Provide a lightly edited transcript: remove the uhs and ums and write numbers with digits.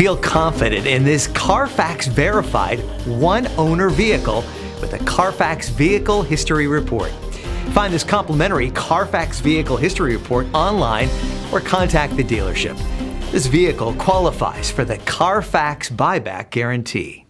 Feel confident in this CARFAX verified one-owner vehicle with a CARFAX Vehicle History Report. Find this complimentary CARFAX Vehicle History Report online or contact the dealership. This vehicle qualifies for the CARFAX buyback guarantee.